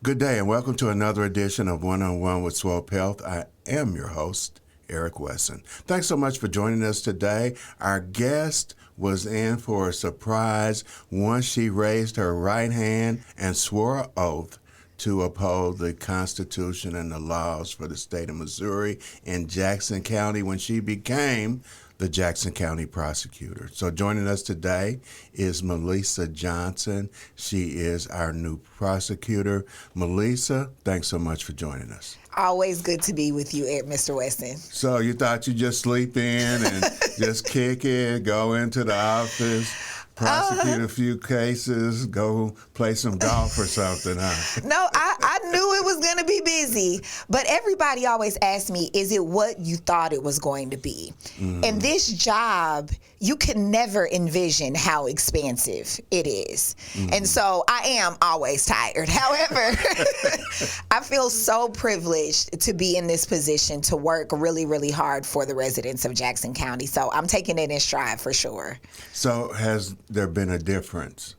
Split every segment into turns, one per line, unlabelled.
Good day and welcome to another edition of One-on-One with Swope Health. I am your host, Eric Wesson. Thanks so much for joining us today. Our guest was in for a surprise once she raised her right hand and swore an oath to uphold the Constitution and the laws for the state of Missouri in Jackson County when she became the Jackson County prosecutor. So joining us today is Melesa Johnson. She is our new prosecutor. Melesa, thanks so much for joining us.
Always good to be with you, Mr. Wesson.
So you thought you'd just sleep in and just kick it, go into the office, prosecute a few cases, go play some golf or something, huh?
No, I knew it was going to be busy, but everybody always asks me, is it what you thought it was going to be? Mm-hmm. And this job, you can never envision how expansive it is. Mm-hmm. And so I am always tired. However, I feel so privileged to be in this position to work really, really hard for the residents of Jackson County. So I'm taking it in stride for sure.
So has there been a difference?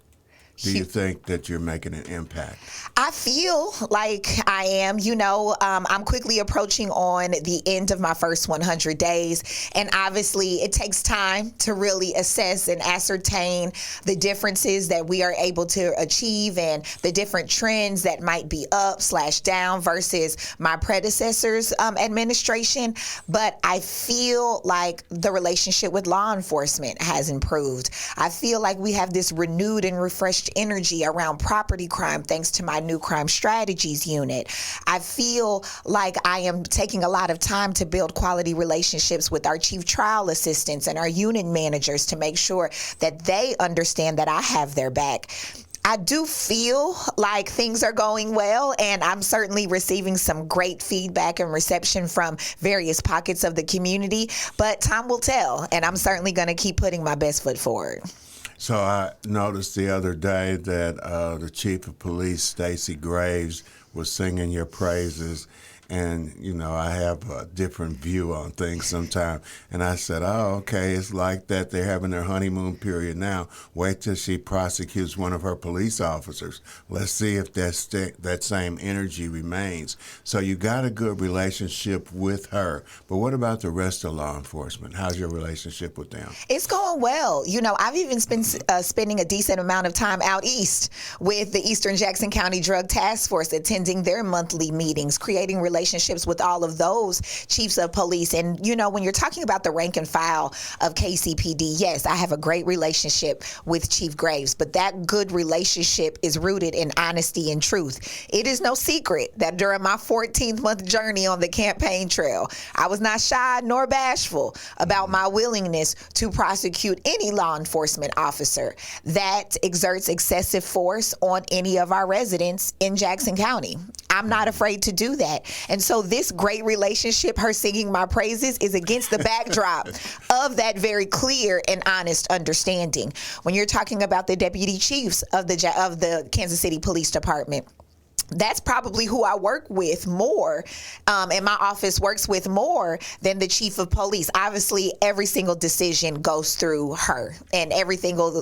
Do you think that you're making an impact?
I feel like I am. I'm quickly approaching on the end of my first 100 days. And obviously, it takes time to really assess and ascertain the differences that we are able to achieve and the different trends that might be up/down versus my predecessor's administration. But I feel like the relationship with law enforcement has improved. I feel like we have this renewed and refreshed energy around property crime thanks to my new crime strategies unit. I feel like I am taking a lot of time to build quality relationships with our chief trial assistants and our unit managers to make sure that they understand that I have their back. I do feel like things are going well, and I'm certainly receiving some great feedback and reception from various pockets of the community, but time will tell, and I'm certainly going to keep putting my best foot forward.
So I noticed the other day that the Chief of Police, Stacey Graves, was singing your praises. And, I have a different view on things sometimes. And I said, oh, okay, it's like that. They're having their honeymoon period now. Wait till she prosecutes one of her police officers. Let's see if that same energy remains. So you got a good relationship with her. But what about the rest of law enforcement? How's your relationship with them?
It's going well. I've even been spending a decent amount of time out east with the Eastern Jackson County Drug Task Force, attending their monthly meetings, creating relationships with all of those chiefs of police. And, when you're talking about the rank and file of KCPD, yes, I have a great relationship with Chief Graves, but that good relationship is rooted in honesty and truth. It is no secret that during my 14th month journey on the campaign trail, I was not shy nor bashful about my willingness to prosecute any law enforcement officer that exerts excessive force on any of our residents in Jackson County. I'm not afraid to do that. And so this great relationship, her singing my praises, is against the backdrop of that very clear and honest understanding. When you're talking about the deputy chiefs of the Kansas City Police Department, that's probably who I work with more, and my office works with more than the chief of police. Obviously, every single decision goes through her, and every single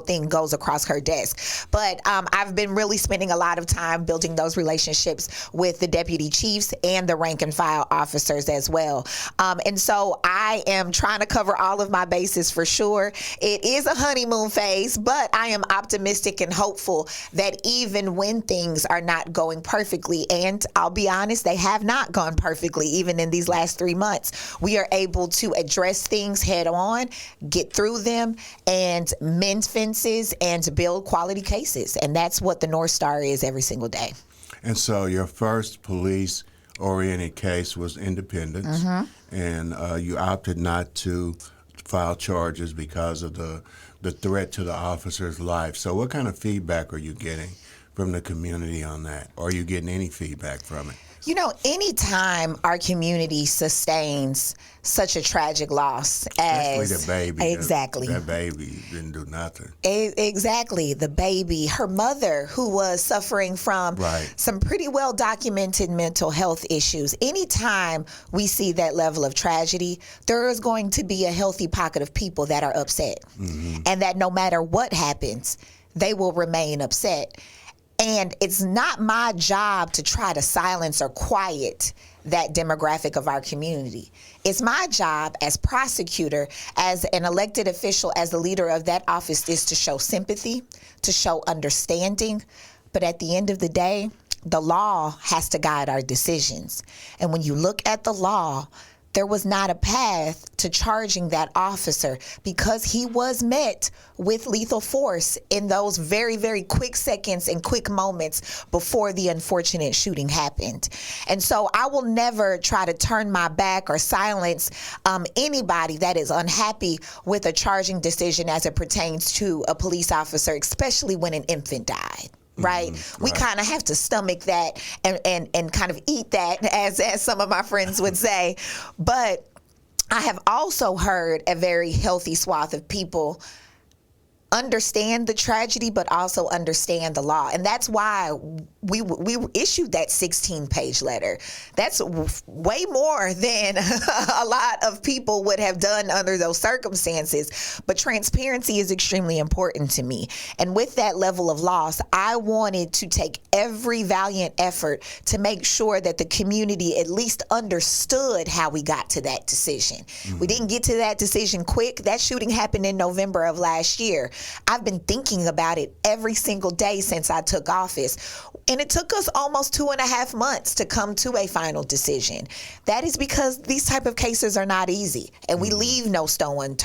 thing goes across her desk. But I've been really spending a lot of time building those relationships with the deputy chiefs and the rank and file officers as well. And so I am trying to cover all of my bases for sure. It is a honeymoon phase, but I am optimistic and hopeful that even when things are not going perfectly, and I'll be honest, they have not gone perfectly even in these last 3 months, we are able to address things head on, get through them, and mend fences and build quality cases. And that's what the North Star is every single day.
And so your first police-oriented case was independence, and you opted not to file charges because of the threat to the officer's life. So what kind of feedback are you getting from the community on that? Or are you getting any feedback from it?
Anytime our community sustains such a tragic loss as...
Especially the baby.
Exactly.
That baby didn't do nothing.
Exactly. The baby, her mother, who was suffering from some pretty well-documented mental health issues. Anytime we see that level of tragedy, there is going to be a healthy pocket of people that are upset. Mm-hmm. And that no matter what happens, they will remain upset. And it's not my job to try to silence or quiet that demographic of our community. It's my job as prosecutor, as an elected official, as the leader of that office, is to show sympathy, to show understanding. But at the end of the day, the law has to guide our decisions. And when you look at the law, there was not a path to charging that officer because he was met with lethal force in those very, very quick seconds and quick moments before the unfortunate shooting happened. And so I will never try to turn my back or silence anybody that is unhappy with a charging decision as it pertains to a police officer, especially when an infant died. Right? We kind of have to stomach that and kind of eat that, as some of my friends would say. But I have also heard a very healthy swath of people understand the tragedy, but also understand the law. And that's why we issued that 16-page letter. That's way more than a lot of people would have done under those circumstances. But transparency is extremely important to me. And with that level of loss, I wanted to take every valiant effort to make sure that the community at least understood how we got to that decision. Mm-hmm. We didn't get to that decision quick. That shooting happened in November of last year. I've been thinking about it every single day since I took office. And it took us almost 2.5 months to come to a final decision. That is because these type of cases are not easy, and we leave no stone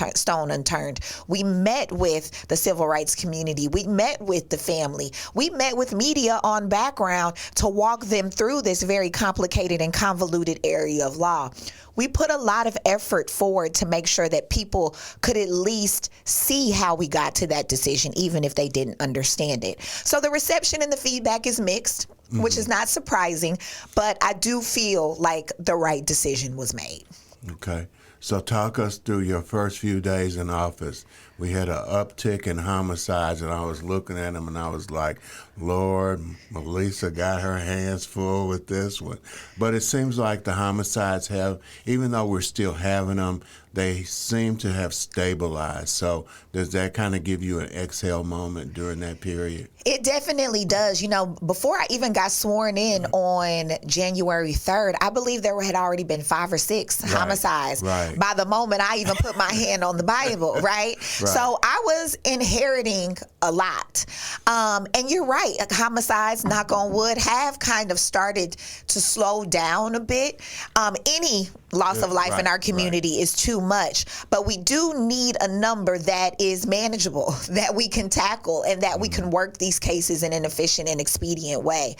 unturned. We met with the civil rights community. We met with the family. We met with media on background to walk them through this very complicated and convoluted area of law. We put a lot of effort forward to make sure that people could at least see how we got to that decision, even if they didn't understand it. So the reception and the feedback is mixed, which is not surprising, but I do feel like the right decision was made.
Okay. So talk us through your first few days in office. We had an uptick in homicides, and I was looking at them, and I was like, Lord, Melesa got her hands full with this one. But it seems like the homicides have, even though we're still having them, they seem to have stabilized. So does that kind of give you an exhale moment during that period?
It definitely does. You know, before I even got sworn in on January 3rd, I believe there had already been 5 or 6 homicides by the moment I even put my hand on the Bible, right? So I was inheriting a lot. And you're right, homicides, knock on wood, have kind of started to slow down a bit. Any loss of life in our community is too much, but we do need a number that is manageable, that we can tackle, and that we can work these cases in an efficient and expedient way.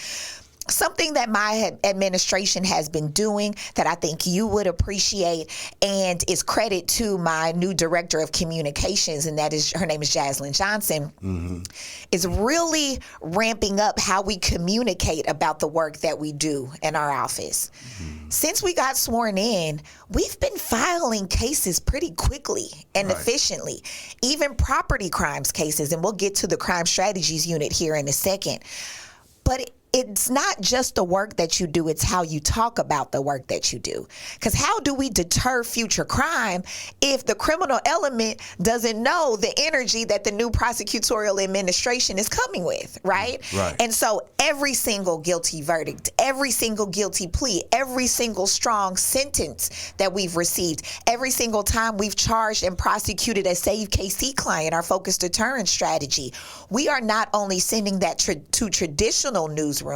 Something that my administration has been doing that I think you would appreciate, and is credit to my new director of communications, and that is, her name is Melesa Johnson, is really ramping up how we communicate about the work that we do in our office. Since we got sworn in, we've been filing cases pretty quickly and efficiently, even property crimes cases, and we'll get to the crime strategies unit here in a second. But it's not just the work that you do, it's how you talk about the work that you do. Because how do we deter future crime if the criminal element doesn't know the energy that the new prosecutorial administration is coming with, right? And so every single guilty verdict, every single guilty plea, every single strong sentence that we've received, every single time we've charged and prosecuted a Save KC client, our focused deterrence strategy, we are not only sending that to traditional newsrooms,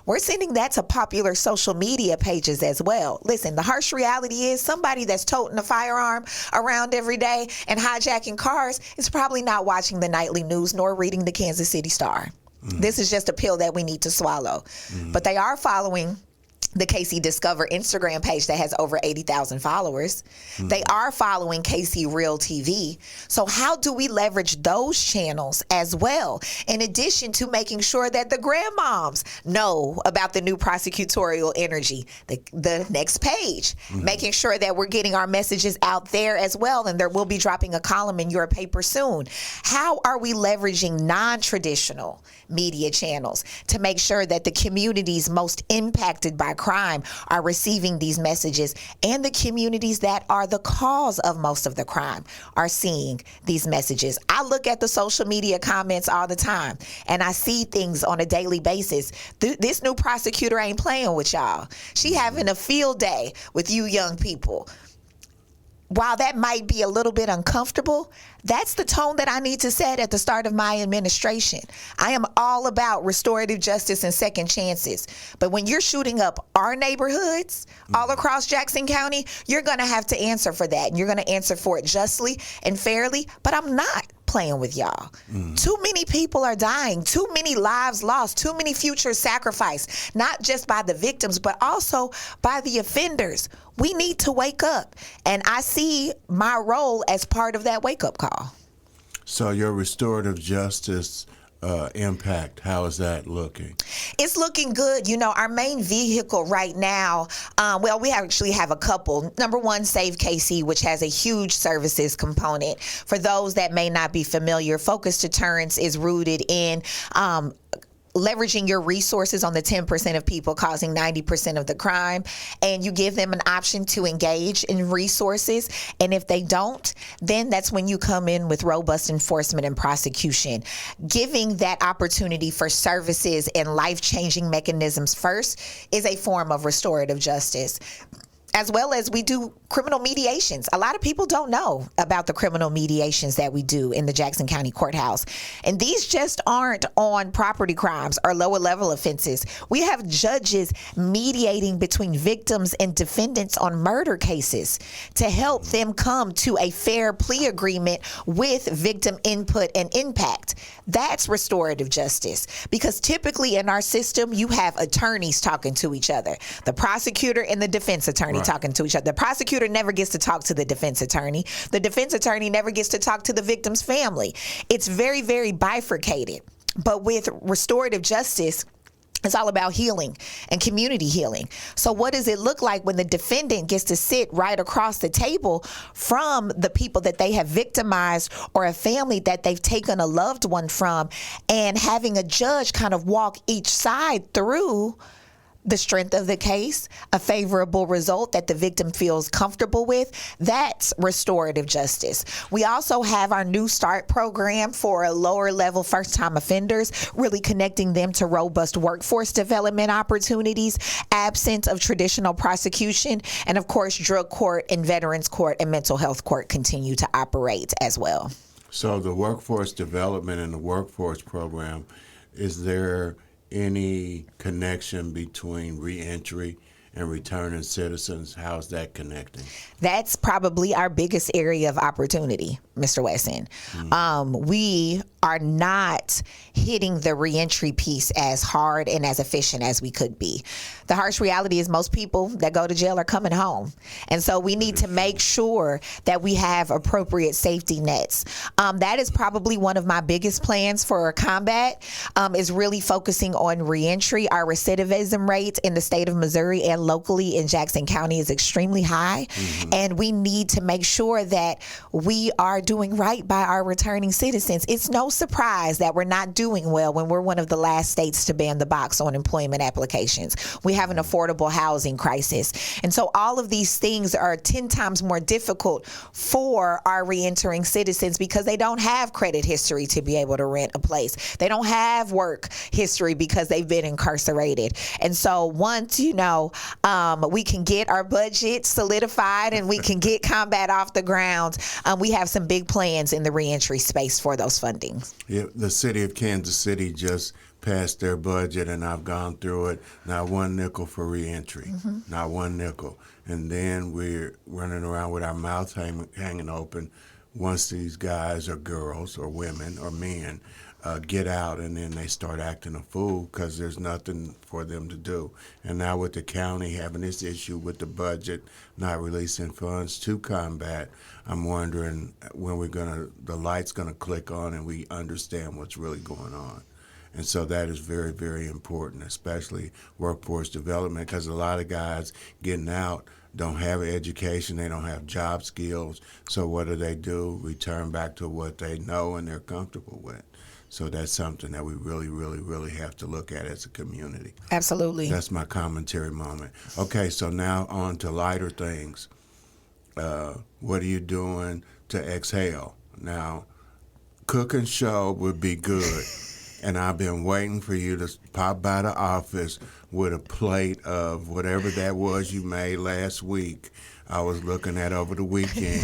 we're sending that to popular social media pages as well. Listen, the harsh reality is somebody that's toting a firearm around every day and hijacking cars is probably not watching the nightly news nor reading the Kansas City Star. This is just a pill that we need to swallow. But they are following the KC Discover Instagram page that has over 80,000 followers. They are following KC Real TV. So how do we leverage those channels as well, in addition to making sure that the grandmoms know about the new prosecutorial energy? The next page, making sure that we're getting our messages out there as well, and there will be dropping a column in your paper soon. How are we leveraging non-traditional media channels to make sure that the communities most impacted by that crime are receiving these messages, and the communities that are the cause of most of the crime are seeing these messages. I look at the social media comments all the time, and I see things on a daily basis. This new prosecutor ain't playing with y'all. She having a field day with you young people. While that might be a little bit uncomfortable, that's the tone that I need to set at the start of my administration. I am all about restorative justice and second chances. But when you're shooting up our neighborhoods all across Jackson County, you're going to have to answer for that. And you're going to answer for it justly and fairly. But I'm not playing with y'all. Too many people are dying, too many lives lost, too many futures sacrificed, not just by the victims, but also by the offenders. We need to wake up. And I see my role as part of that wake-up call.
So your restorative justice impact, how is that looking?
It's looking good. You know, our main vehicle right now, we actually have a couple. Number one, Save KC, which has a huge services component. For those that may not be familiar, focused deterrence is rooted in leveraging your resources on the 10% of people causing 90% of the crime, and you give them an option to engage in resources. And if they don't, then that's when you come in with robust enforcement and prosecution. Giving that opportunity for services and life-changing mechanisms first is a form of restorative justice. As well as we do criminal mediations. A lot of people don't know about the criminal mediations that we do in the Jackson County Courthouse. And these just aren't on property crimes or lower level offenses. We have judges mediating between victims and defendants on murder cases to help them come to a fair plea agreement with victim input and impact. That's restorative justice, because typically in our system, you have attorneys talking to each other, the prosecutor and the defense attorney talking to each other. The prosecutor never gets to talk to the defense attorney. The defense attorney never gets to talk to the victim's family. It's very, very bifurcated. But with restorative justice, it's all about healing and community healing. So what does it look like when the defendant gets to sit right across the table from the people that they have victimized or a family that they've taken a loved one from, and having a judge kind of walk each side through the strength of the case, a favorable result that the victim feels comfortable with? That's restorative justice. We also have our New Start program for lower level first-time offenders, really connecting them to robust workforce development opportunities, absent of traditional prosecution. And of course, drug court and veterans court and mental health court continue to operate as well.
So the workforce development and the workforce program, is there any connection between reentry and returning citizens? How's that connecting?
That's probably our biggest area of opportunity, Mr. Wesson. We are not hitting the reentry piece as hard and as efficient as we could be. The harsh reality is most people that go to jail are coming home. And so we need to make sure that we have appropriate safety nets. That is probably one of my biggest plans for combat, is really focusing on reentry. Our recidivism rate in the state of Missouri and locally in Jackson County is extremely high. And we need to make sure that we are doing right by our returning citizens. It's no surprise that we're not doing well when we're one of the last states to ban the box on employment applications. We have an affordable housing crisis. And so all of these things are 10 times more difficult for our reentering citizens because they don't have credit history to be able to rent a place. They don't have work history because they've been incarcerated. And so once, we can get our budget solidified and we can get combat off the ground, we have some big plans in the reentry space for those fundings.
Yeah, the city of Kansas City just passed their budget, and I've gone through it. Not one nickel for reentry, not one nickel. And then we're running around with our mouths hanging open once these guys or girls or women or men get out, and then they start acting a fool because there's nothing for them to do. And now with the county having this issue with the budget, not releasing funds to combat, I'm wondering when the light's gonna click on and we understand what's really going on. And so that is very, very important, especially workforce development, because a lot of guys getting out don't have education, they don't have job skills. So what do? Return back to what they know and they're comfortable with. So that's something that we really, really, really have to look at as a community.
Absolutely.
That's my commentary moment. Okay, so now on to lighter things. What are you doing to exhale? Now, cook and show would be good. And I've been waiting for you to pop by the office with a plate of whatever that was you made last week. I was looking at over the weekend,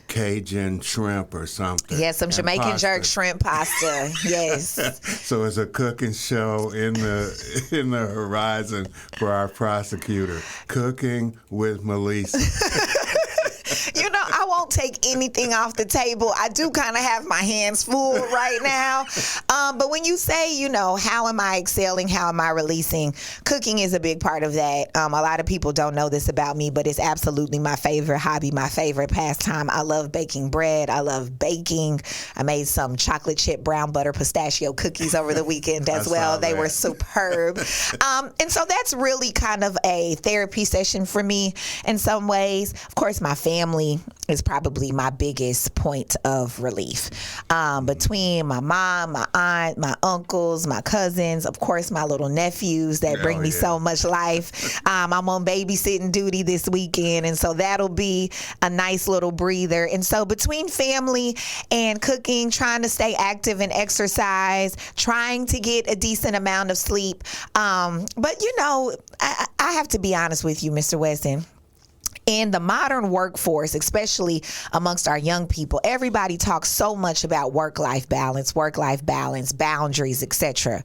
Cajun shrimp or something.
Yes, some Jamaican
pasta.
jerk shrimp pasta. Yes.
So it's a cooking show in the horizon for our prosecutor. Cooking with Melesa.
You know, I won't take anything off the table. I do kind of have my hands full right now. But when you say, you know, how am I excelling? How am I releasing? Cooking is a big part of that. A lot of people don't know this about me, but it's absolutely my favorite hobby, my favorite pastime. I love baking bread. I love baking. I made some chocolate chip brown butter pistachio cookies over the weekend as well. They were superb. And so that's really kind of a therapy session for me in some ways. Of course, my family is probably my biggest point of relief. Between my mom, my aunt, my uncles, my cousins, of course, my little nephews that bring me so much life. I'm on babysitting duty this weekend, and so that'll be a nice little breather. And so between family and cooking, trying to stay active and exercise, trying to get a decent amount of sleep. But, you know, I have to be honest with you, Mr. Wesson. In the modern workforce, especially amongst our young people, everybody talks so much about work-life balance, boundaries, etc.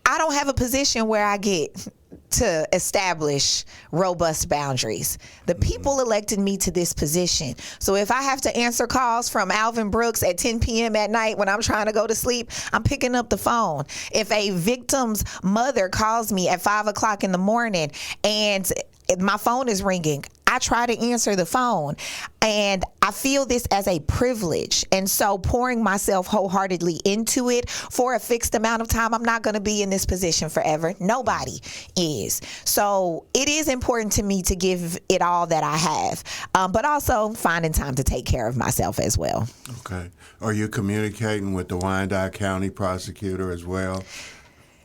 I don't have a position where I get to establish robust boundaries. The people elected me to this position. So if I have to answer calls from Alvin Brooks at 10 p.m. at night when I'm trying to go to sleep, I'm picking up the phone. If a victim's mother calls me at 5 o'clock in the morning and my phone is ringing, I try to answer the phone. And I feel this as a privilege. And so pouring myself wholeheartedly into it for a fixed amount of time, I'm not going to be in this position forever. Nobody is. So it is important to me to give it all that I have, but also finding time to take care of myself as well.
Okay. Are you communicating with the Wyandotte County prosecutor as well?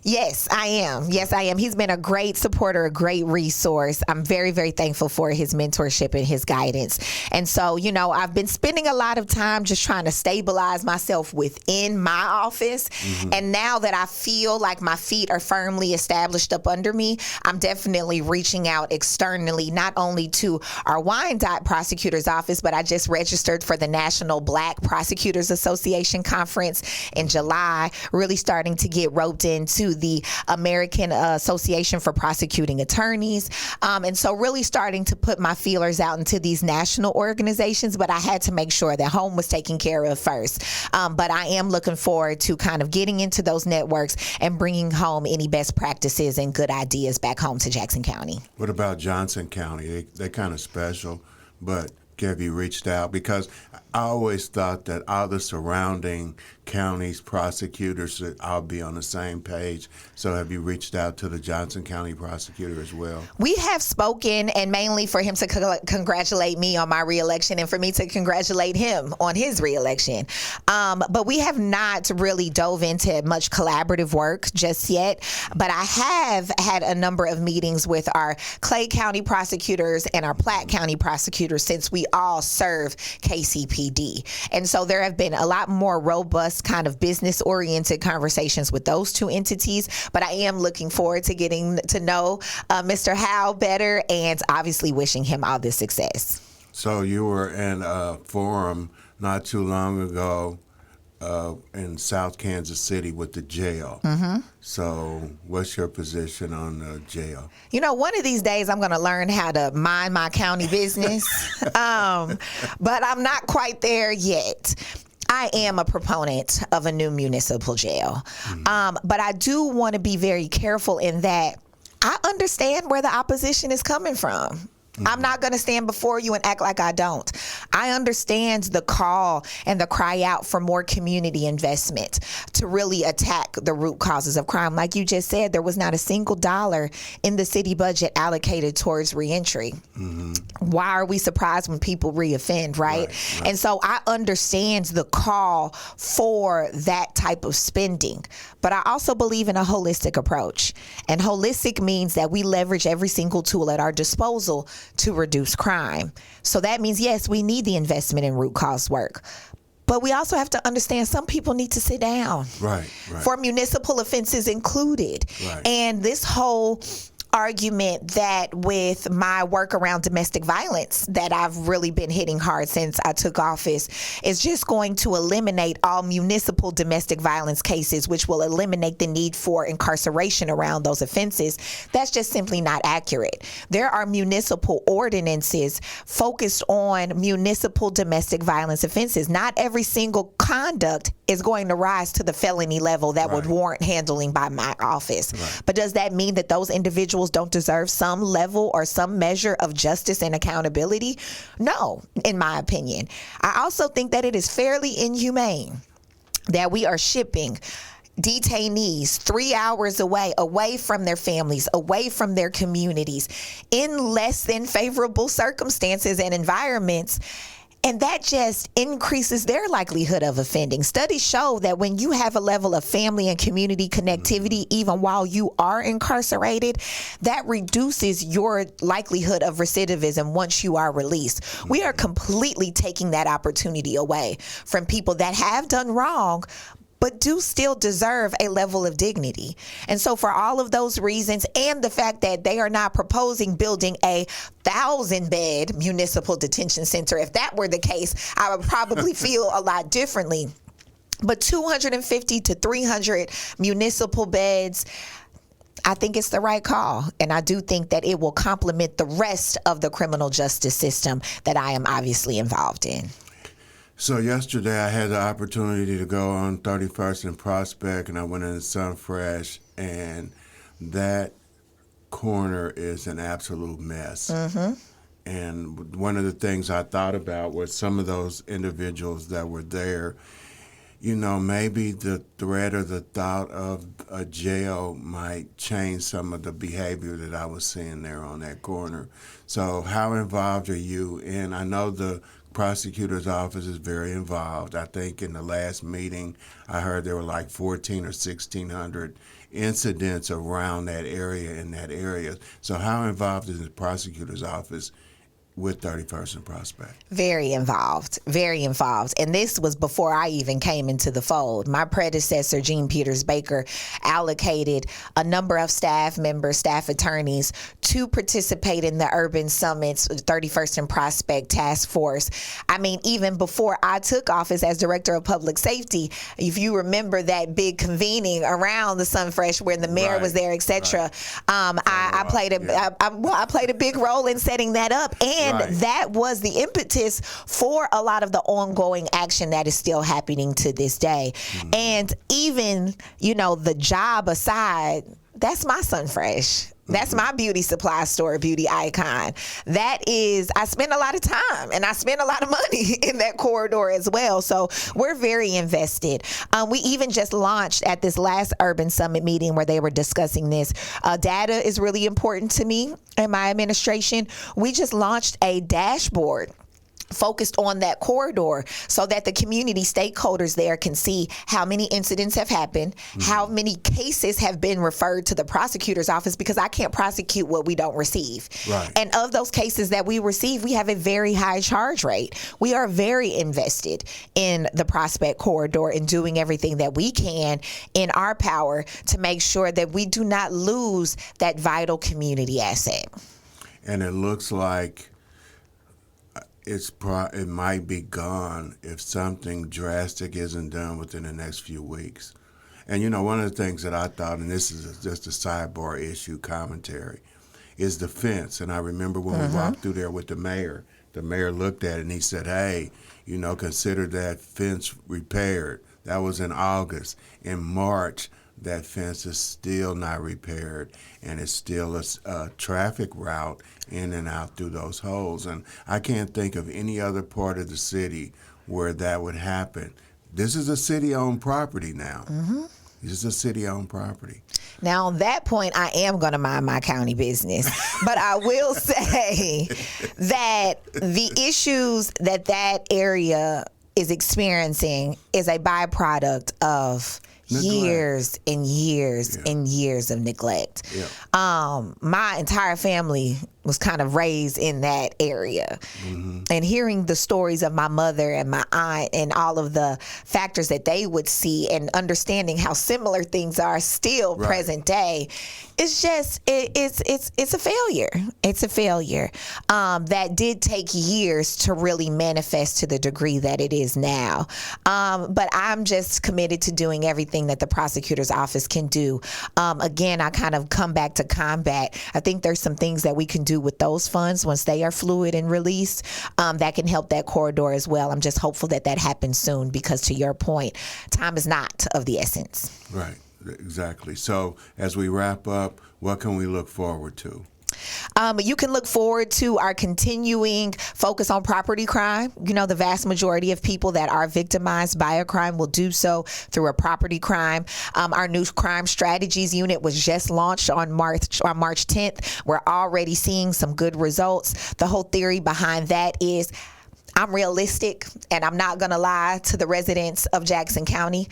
Yes, I am. He's been a great supporter, a great resource. I'm very, very thankful for his mentorship and his guidance. And so, you know, I've been spending a lot of time just trying to stabilize myself within my office. Mm-hmm. And now that I feel like my feet are firmly established up under me, I'm definitely reaching out externally, not only to our Wyandotte prosecutor's office, but I just registered for the National Black Prosecutors Association Conference in July, really starting to get roped into the American Association for Prosecuting Attorneys. And so really starting to put my feelers out into these national organizations, but I had to make sure that home was taken care of first. But I am looking forward to kind of getting into those networks and bringing home any best practices and good ideas back home to Jackson County.
What about Johnson County? They're kind of special, but have you reached out? Because I always thought that all the surrounding counties, prosecutors should all be on the same page. So have you reached out to the Johnson County prosecutor as well?
We have spoken, and mainly for him to congratulate me on my reelection and for me to congratulate him on his reelection. But we have not really dove into much collaborative work just yet. But I have had a number of meetings with our Clay County prosecutors and our Platte County prosecutors since we all serve KCPD. And so there have been a lot more robust kind of business-oriented conversations with those two entities, but I am looking forward to getting to know Mr. Howe better and obviously wishing him all the success.
So you were in a forum not too long ago in South Kansas City with the jail. Mm-hmm. So what's your position on the jail?
You know, one of these days I'm going to learn how to mind my county business, but I'm not quite there yet. I am a proponent of a new municipal jail, but I do want to be very careful in that I understand where the opposition is coming from. I'm not going to stand before you and act like I don't. I understand the call and the cry out for more community investment to really attack the root causes of crime. Like you just said, there was not a single dollar in the city budget allocated towards reentry. Why are we surprised when people reoffend, right? And so I understand the call for that type of spending. But I also believe in a holistic approach. And holistic means that we leverage every single tool at our disposal to reduce crime. So that means, yes, we need the investment in root cause work. But we also have to understand some people need to sit down.
Right.
For municipal offenses included. And this whole argument that with my work around domestic violence that I've really been hitting hard since I took office is just going to eliminate all municipal domestic violence cases, which will eliminate the need for incarceration around those offenses. That's just simply not accurate. There are municipal ordinances focused on municipal domestic violence offenses. Not every single conduct is going to rise to the felony level that would warrant handling by my office. But does that mean that those individuals don't deserve some level or some measure of justice and accountability? No, in my opinion. I also think that it is fairly inhumane that we are shipping detainees 3 hours away from their families, away from their communities, in less than favorable circumstances and environments. And that just increases their likelihood of offending. Studies show that when you have a level of family and community connectivity, even while you are incarcerated, that reduces your likelihood of recidivism once you are released. We are completely taking that opportunity away from people that have done wrong, but do still deserve a level of dignity. And so for all of those reasons, and the fact that they are not proposing building a 1,000-bed municipal detention center, if that were the case, I would probably feel a lot differently. But 250 to 300 municipal beds, I think it's the right call. And I do think that it will complement the rest of the criminal justice system that I am obviously involved in.
So yesterday I had the opportunity to go on 31st and Prospect, and I went into Sunfresh, and that corner is an absolute mess. And one of the things I thought about was some of those individuals that were there, you know, maybe the threat or the thought of a jail might change some of the behavior that I was seeing there on that corner. So how involved are you? And I know the prosecutor's office is very involved. I think in the last meeting, I heard there were like 1,400 or 1,600 incidents around that area in that area. So how involved is the prosecutor's office with 31st and Prospect?
Very involved, very involved. And this was before I even came into the fold. My predecessor, Gene Peters Baker, allocated a number of staff members, staff attorneys, to participate in the Urban Summit's 31st and Prospect Task Force. I mean, even before I took office as Director of Public Safety, if you remember that big convening around the Sunfresh where the mayor was there, etc., I played a big role in setting that up. And that was the impetus for a lot of the ongoing action that is still happening to this day. And even, you know, the job aside, that's my Sunfresh. That's my beauty supply store, beauty icon. That is, I spend a lot of time and I spend a lot of money in that corridor as well. So we're very invested. We even just launched at this last Urban Summit meeting where they were discussing this. Data is really important to me and my administration. We just launched a dashboard focused on that corridor so that the community stakeholders there can see how many incidents have happened, how many cases have been referred to the prosecutor's office, because I can't prosecute what we don't receive. And of those cases that we receive, we have a very high charge rate. We are very invested in the Prospect corridor and doing everything that we can in our power to make sure that we do not lose that vital community asset.
And it looks like it might be gone if something drastic isn't done within the next few weeks. And, you know, one of the things that I thought, and this is just a sidebar issue commentary, is the fence. And I remember when we walked through there with the mayor looked at it and he said, hey, you know, consider that fence repaired. That was in August. In March, that fence is still not repaired, and it's still a traffic route in and out through those holes. And I can't think of any other part of the city where that would happen. This is a city-owned property now. Mm-hmm. This is a city-owned property.
Now, on that point, I am going to mind my county business. But I will say that the issues that area is experiencing is a byproduct of years and years and years of neglect. Yeah. My entire family was kind of raised in that area. Mm-hmm. And hearing the stories of my mother and my aunt and all of the factors that they would see and understanding how similar things are still present day, it's just, it's a failure. It's a failure that did take years to really manifest to the degree that it is now. But I'm just committed to doing everything that the prosecutor's office can do. Again, I kind of come back to combat. I think there's some things that we can do with those funds once they are fluid and released that can help that corridor as well. I'm just hopeful that happens soon because, to your point, time is not of the essence.
Right, exactly. So as we wrap up, what can we look forward to?
You can look forward to our continuing focus on property crime. You know, the vast majority of people that are victimized by a crime will do so through a property crime. Our new crime strategies unit was just launched on March 10th. We're already seeing some good results. The whole theory behind that is I'm realistic, and I'm not going to lie to the residents of Jackson County.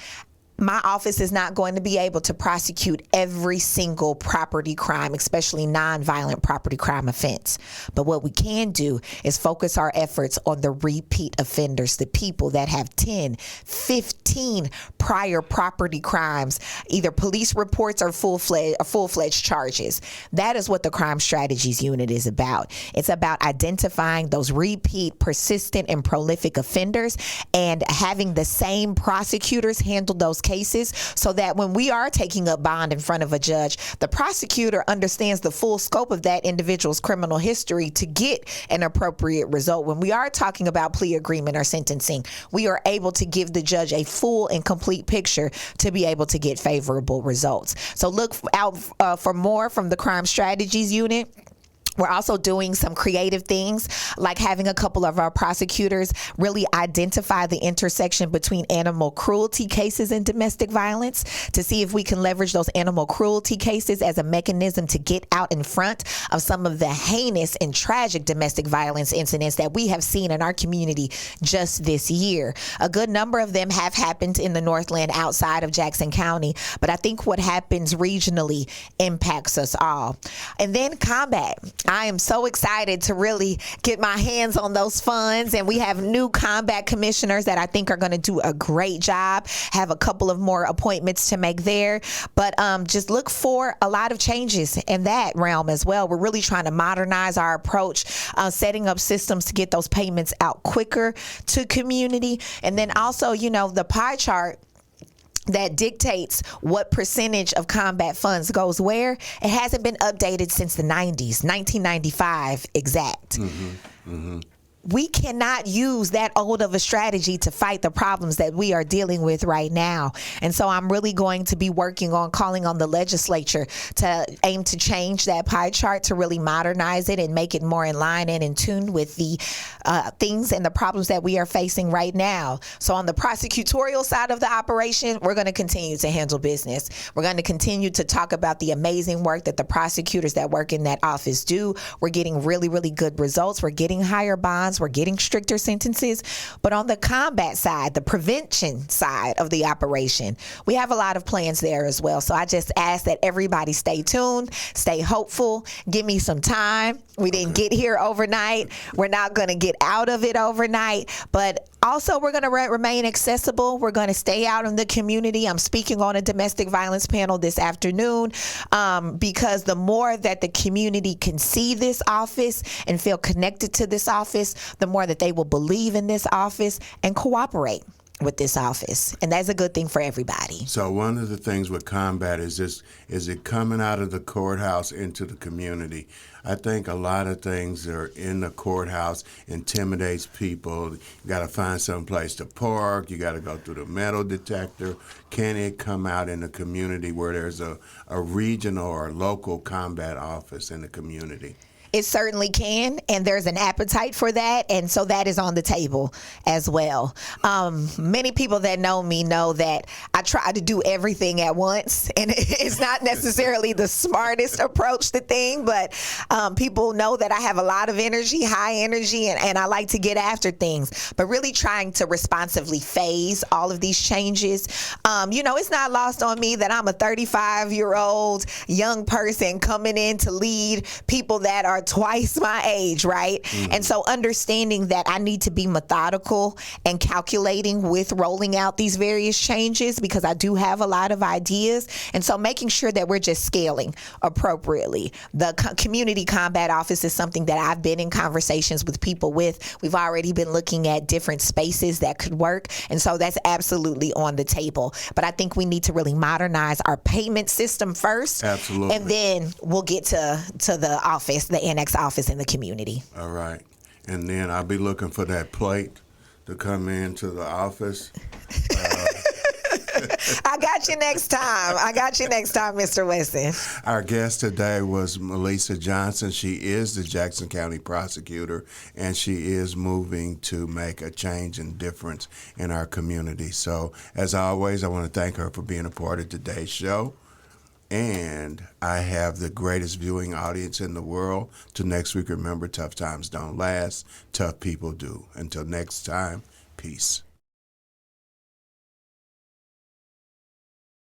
My office is not going to be able to prosecute every single property crime, especially nonviolent property crime offense. But what we can do is focus our efforts on the repeat offenders, the people that have 10, 15 prior property crimes, either police reports or full-fledged charges. That is what the Crime Strategies Unit is about. It's about identifying those repeat, persistent, and prolific offenders and having the same prosecutors handle those cases so that when we are taking up bond in front of a judge, the prosecutor understands the full scope of that individual's criminal history to get an appropriate result. When we are talking about plea agreement or sentencing, we are able to give the judge a full and complete picture to be able to get favorable results. So look out for more from the Crime Strategies Unit. We're also doing some creative things, like having a couple of our prosecutors really identify the intersection between animal cruelty cases and domestic violence to see if we can leverage those animal cruelty cases as a mechanism to get out in front of some of the heinous and tragic domestic violence incidents that we have seen in our community just this year. A good number of them have happened in the Northland outside of Jackson County, but I think what happens regionally impacts us all. And then combat. I am so excited to really get my hands on those funds, and we have new combat commissioners that I think are going to do a great job. Have a couple of more appointments to make there, but just look for a lot of changes in that realm as well. We're really trying to modernize our approach, setting up systems to get those payments out quicker to community, and then also, you know, the pie chart that dictates what percentage of combat funds goes where. It hasn't been updated since the 90s, 1995 exact. Mm-hmm. Mm-hmm. We cannot use that old of a strategy to fight the problems that we are dealing with right now. And so I'm really going to be working on calling on the legislature to aim to change that pie chart, to really modernize it and make it more in line and in tune with the things and the problems that we are facing right now. So on the prosecutorial side of the operation, we're going to continue to handle business. We're going to continue to talk about the amazing work that the prosecutors that work in that office do. We're getting really, really good results. We're getting higher bonds. We're getting stricter sentences. But on the combat side, the prevention side of the operation, we have a lot of plans there as well. So I just ask that everybody stay tuned, stay hopeful, give me some time. We didn't get here overnight. We're not going to get out of it overnight. But also, we're going to remain accessible. We're going to stay out in the community. I'm speaking on a domestic violence panel this afternoon because the more that the community can see this office and feel connected to this office, the more that they will believe in this office and cooperate. with this office, and that's a good thing for everybody.
So one of the things with combat is it coming out of the courthouse into the community. I think a lot of things that are in the courthouse intimidates people. You got to find some place to park. You got to go through the metal detector. Can it come out in the community where there's a regional or local combat office in the community?
It certainly can, and there's an appetite for that, and so that is on the table as well. Many people that know me know that I try to do everything at once, and it's not necessarily the smartest approach to things, but people know that I have a lot of energy, high energy, and I like to get after things, but really trying to responsively phase all of these changes. It's not lost on me that I'm a 35-year-old young person coming in to lead people that are twice my age, right? Mm-hmm. And so understanding that I need to be methodical and calculating with rolling out these various changes, because I do have a lot of ideas. And so making sure that we're just scaling appropriately. The community combat office is something that I've been in conversations with people with. We've already been looking at different spaces that could work. And so that's absolutely on the table. But I think we need to really modernize our payment system first.
Absolutely.
And then we'll get to the office, the annex office in the community.
All right. And then I'll be looking for that plate to come into the office.
I got you next time. Mr. Wesson.
Our guest today was Melesa Johnson. She is the Jackson County prosecutor, and she is moving to make a change and difference in our community. So, as always, I want to thank her for being a part of today's show. And I have the greatest viewing audience in the world. Till next week, remember, tough times don't last. Tough people do. Until next time, peace.